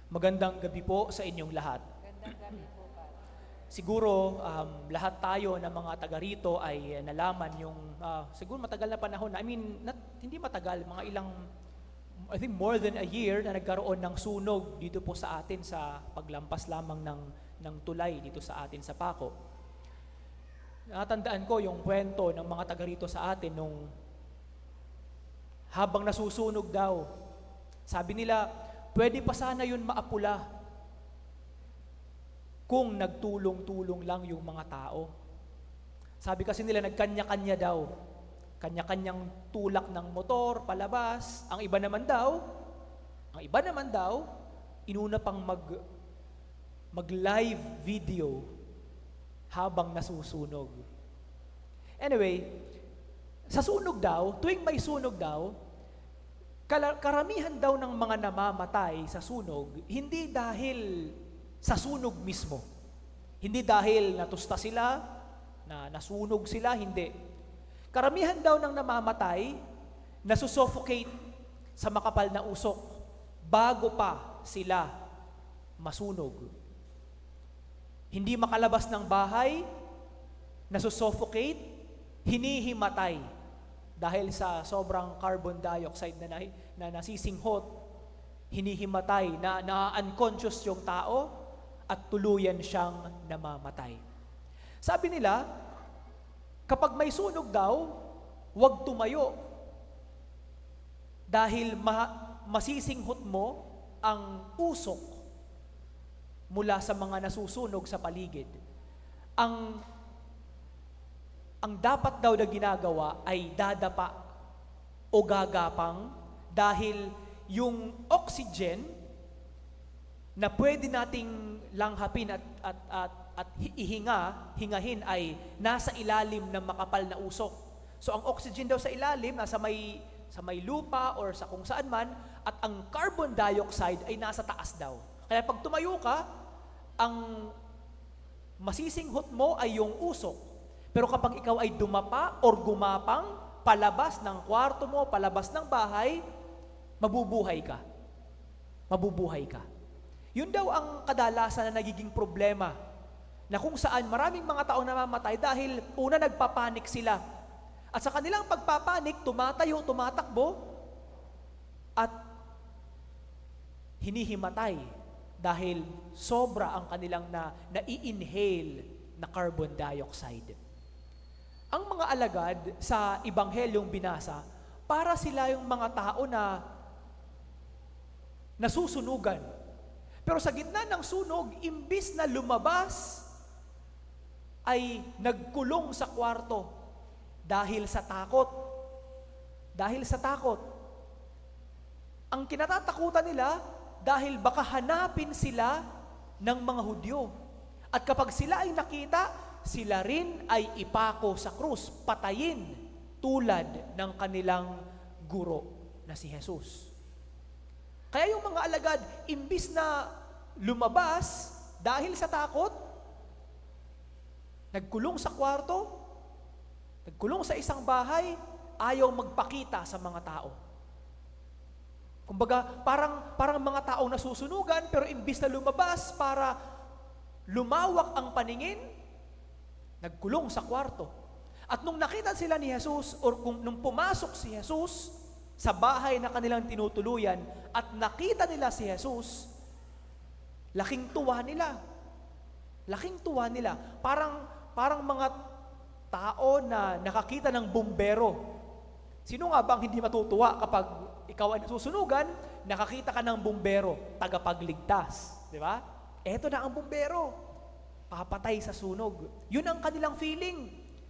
Magandang gabi po sa inyong lahat. Gandang gabi po, Padre. Siguro lahat tayo na mga taga rito ay nalaman yung siguro matagal na panahon na, hindi matagal, mga ilang, I think more than a year na nagkaroon ng sunog dito po sa atin sa paglampas lamang ng tulay dito sa atin sa Paco. Natandaan ko yung kwento ng mga taga rito sa atin nung habang nasusunog daw. Sabi nila, pwede pa sana yun maapula kung nagtulong-tulong lang yung mga tao. Sabi kasi nila, nagkanya-kanya daw. Kanya-kanyang tulak ng motor, palabas. Ang iba naman daw, inuna pang mag-live video habang nasusunog. Anyway, sa sunog daw, tuwing may sunog daw, karamihan daw ng mga namamatay sa sunog, hindi dahil sa sunog mismo. Hindi dahil natusta sila, na nasunog sila, hindi. Karamihan daw ng namamatay, nasusuffocate sa makapal na usok bago pa sila masunog. Hindi makalabas ng bahay, nasusuffocate, hinihimatay dahil sa sobrang carbon dioxide na nasisinghot, hinihimatay, na unconscious yung tao at tuluyan siyang namamatay. Sabi nila, kapag may sunog daw, huwag tumayo dahil masisinghot mo ang usok mula sa mga nasusunog sa paligid. Ang dapat daw na ginagawa ay dadapa o gagapang dahil yung oxygen na pwede nating langhapin at hingahin ay nasa ilalim ng makapal na usok. So ang oxygen daw sa ilalim, nasa may lupa or sa kung saan man, at ang carbon dioxide ay nasa taas daw. Kaya pag tumayo ka, ang masisinghot mo ay yung usok. Pero kapag ikaw ay dumapa or gumapang, palabas ng kwarto mo, palabas ng bahay, mabubuhay ka. Mabubuhay ka. Yun daw ang kadalasan na nagiging problema, na kung saan maraming mga tao namamatay dahil una nagpapanik sila. At sa kanilang pagpapanik, tumatayo, tumatakbo, at hinihimatay dahil sobra ang kanilang nai-inhale na carbon dioxide. Ang mga alagad sa Ebanghelyong binasa, para sila yung mga tao na nasusunugan. Pero sa gitna ng sunog, imbis na lumabas, ay nagkulong sa kwarto dahil sa takot. Dahil sa takot. Ang kinatatakutan nila, dahil baka hanapin sila ng mga Hudyo. At kapag sila ay nakita, sila rin ay ipako sa krus, patayin, tulad ng kanilang guro na si Jesus. Kaya yung mga alagad, imbis na lumabas dahil sa takot, nagkulong sa kwarto, nagkulong sa isang bahay, ayaw magpakita sa mga tao. Kumbaga, parang mga taong nasusunugan, pero imbis na lumabas para lumawak ang paningin, nagkulong sa kwarto. At nung nakita sila ni Jesus, or nung pumasok si Jesus sa bahay na kanilang tinutuluyan, at nakita nila si Jesus, laking tuwa nila. Laking tuwa nila. Parang mga tao na nakakita ng bumbero. Sino nga bang hindi matutuwa kapag ikaw ay nasusunugan, nakakita ka ng bumbero, tagapagligtas, di ba? Eto na ang bumbero, papatay sa sunog. Yun ang kanilang feeling.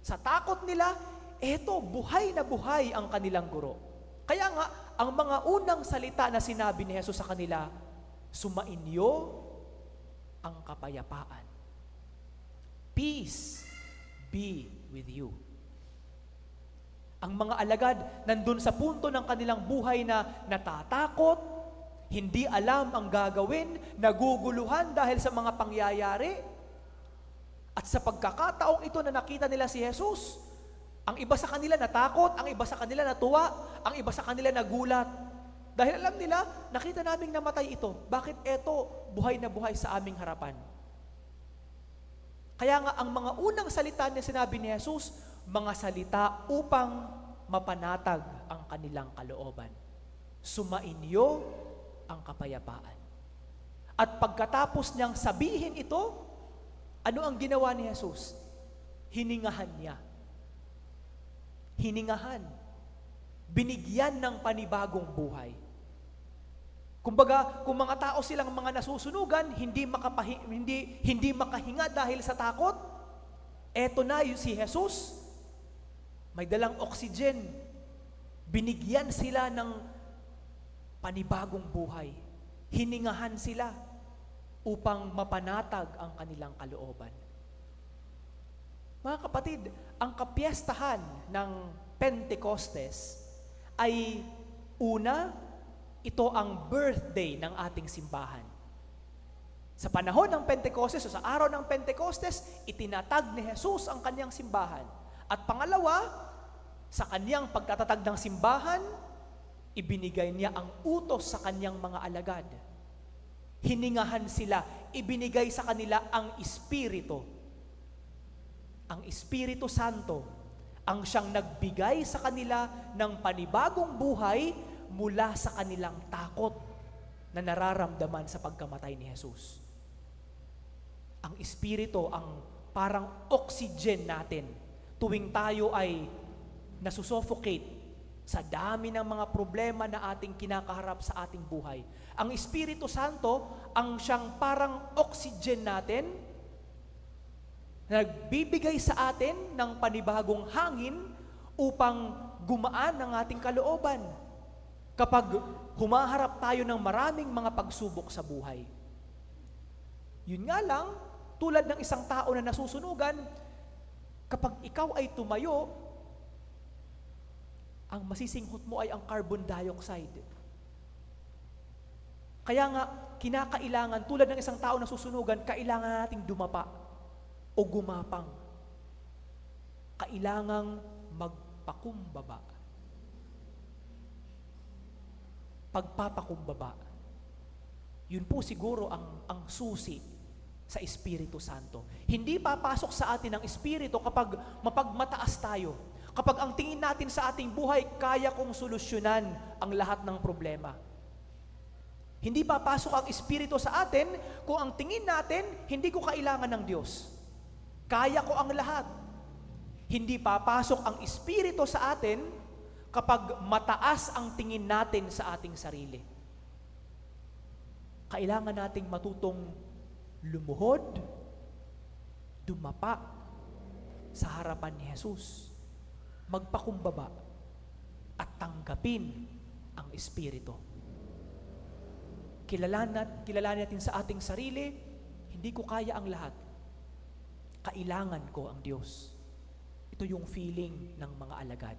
Sa takot nila, eto, buhay na buhay ang kanilang guro. Kaya nga, ang mga unang salita na sinabi ni Jesus sa kanila, sumainyo ang kapayapaan. Peace be with you. Ang mga alagad, nandun sa punto ng kanilang buhay na natatakot, hindi alam ang gagawin, naguguluhan dahil sa mga pangyayari. At sa pagkakataong ito na nakita nila si Jesus, ang iba sa kanila natakot, ang iba sa kanila natuwa, ang iba sa kanila nagulat. Dahil alam nila, nakita naming namatay ito. Bakit ito buhay na buhay sa aming harapan? Kaya nga, ang mga unang salita na sinabi ni Jesus, mga salita upang mapanatag ang kanilang kalooban. Sumainyo ang kapayapaan. At pagkatapos niyang sabihin ito, ano ang ginawa ni Jesus? Hiningahan niya. Hiningahan. Binigyan ng panibagong buhay. Kumbaga, kung mga tao silang mga nasusunugan, hindi makahinga dahil sa takot, eto na yung si Jesus, may dalang oxygen. Binigyan sila ng panibagong buhay. Hiningahan sila upang mapanatag ang kanilang kalooban. Mga kapatid, ang kapiyastahan ng Pentecostes ay una, ito ang birthday ng ating simbahan. Sa panahon ng Pentecostes o sa araw ng Pentecostes, itinatag ni Jesus ang kanyang simbahan. At pangalawa, sa kanyang pagtatatag ng simbahan, ibinigay niya ang utos sa kanyang mga alagad. Hiningahan sila, ibinigay sa kanila ang Espiritu. Ang Espiritu Santo, ang siyang nagbigay sa kanila ng panibagong buhay mula sa kanilang takot na nararamdaman sa pagkamatay ni Jesus. Ang Espiritu ang parang oxygen natin tuwing tayo ay nasusuffocate sa dami ng mga problema na ating kinakaharap sa ating buhay. Ang Espiritu Santo ang siyang parang oxygen natin, nagbibigay sa atin ng panibagong hangin upang gumaan ang ating kalooban kapag humaharap tayo ng maraming mga pagsubok sa buhay. Yun nga lang, tulad ng isang tao na nasusunugan, kapag ikaw ay tumayo, ang masisinghot mo ay ang carbon dioxide. Kaya nga, kinakailangan, tulad ng isang tao na susunugan, kailangan nating dumapa o gumapang. Kailangang magpakumbaba. Pagpapakumbaba. Yun po siguro ang susi sa Espiritu Santo. Hindi papasok sa atin ang Espiritu kapag mapagmataas tayo. Kapag ang tingin natin sa ating buhay, kaya kong solusyonan ang lahat ng problema. Hindi papasok ang Espiritu sa atin kung ang tingin natin, hindi ko kailangan ng Diyos. Kaya ko ang lahat. Hindi papasok ang Espiritu sa atin kapag mataas ang tingin natin sa ating sarili. Kailangan nating matutong lumuhod, dumapa sa harapan ni Jesus, magpakumbaba at tanggapin ang Espiritu. Kilalanin natin sa ating sarili, hindi ko kaya ang lahat. Kailangan ko ang Diyos. Ito yung feeling ng mga alagad.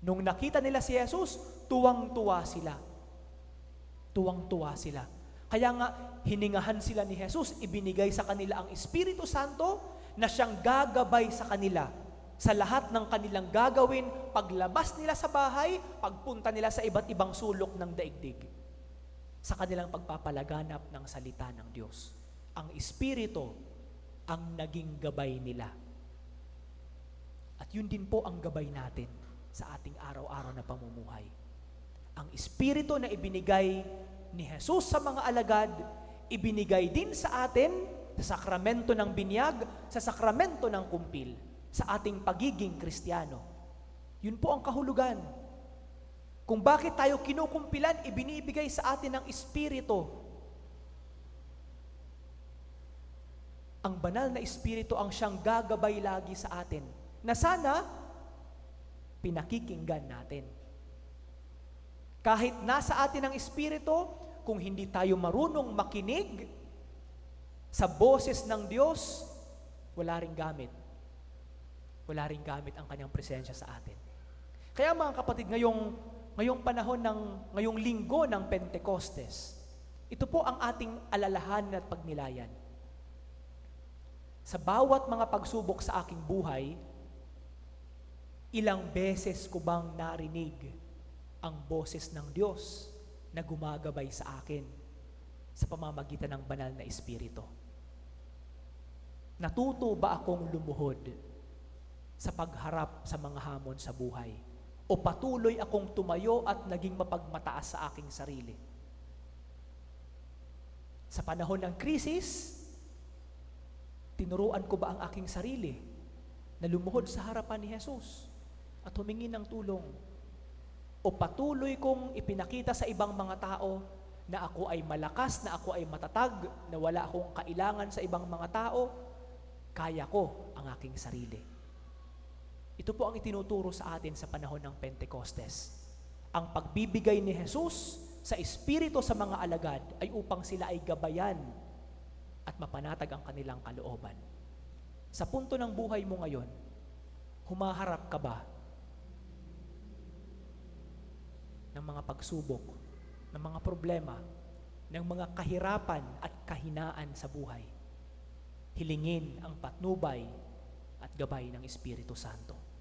Nung nakita nila si Jesus, tuwang-tuwa sila. Tuwang-tuwa sila. Kaya nga, hiningahan sila ni Jesus, ibinigay sa kanila ang Espiritu Santo na siyang gagabay sa kanila sa lahat ng kanilang gagawin, paglabas nila sa bahay, pagpunta nila sa iba't ibang sulok ng daigdig. Sa kanilang pagpapalaganap ng salita ng Diyos. Ang Espiritu ang naging gabay nila. At yun din po ang gabay natin sa ating araw-araw na pamumuhay. Ang Espiritu na ibinigay ni Jesus sa mga alagad, ibinigay din sa atin sa sakramento ng binyag, sa sakramento ng kumpil, sa ating pagiging Kristiyano. Yun po ang kahulugan. Kung bakit tayo kinukumpilan, ibinibigay sa atin ng Espiritu. Ang banal na Espiritu ang siyang gagabay lagi sa atin, na sana pinakikinggan natin. Kahit nasa atin ang Espiritu, kung hindi tayo marunong makinig sa boses ng Diyos, wala ring gamit. Wala ring gamit ang kanyang presensya sa atin. Kaya mga kapatid, ngayong panahon ngayong linggo ng Pentecostes, ito po ang ating alalahanin at pagnilayan. Sa bawat mga pagsubok sa aking buhay, ilang beses ko bang narinig ang boses ng Diyos na gumagabay sa akin sa pamamagitan ng banal na Espiritu? Natuto ba akong lumuhod sa pagharap sa mga hamon sa buhay? O patuloy akong tumayo at naging mapagmataas sa aking sarili? Sa panahon ng krisis, tinuruan ko ba ang aking sarili na lumuhod sa harapan ni Jesus at humingi ng tulong? O patuloy kong ipinakita sa ibang mga tao na ako ay malakas, na ako ay matatag, na wala akong kailangan sa ibang mga tao, kaya ko ang aking sarili? Ito po ang itinuturo sa atin sa panahon ng Pentecostes. Ang pagbibigay ni Jesus sa Espiritu sa mga alagad ay upang sila ay gabayan at mapanatag ang kanilang kalooban. Sa punto ng buhay mo ngayon, humaharap ka ba ng mga pagsubok, ng mga problema, ng mga kahirapan at kahinaan sa buhay? Hilingin ang patnubay at gabay ng Espiritu Santo.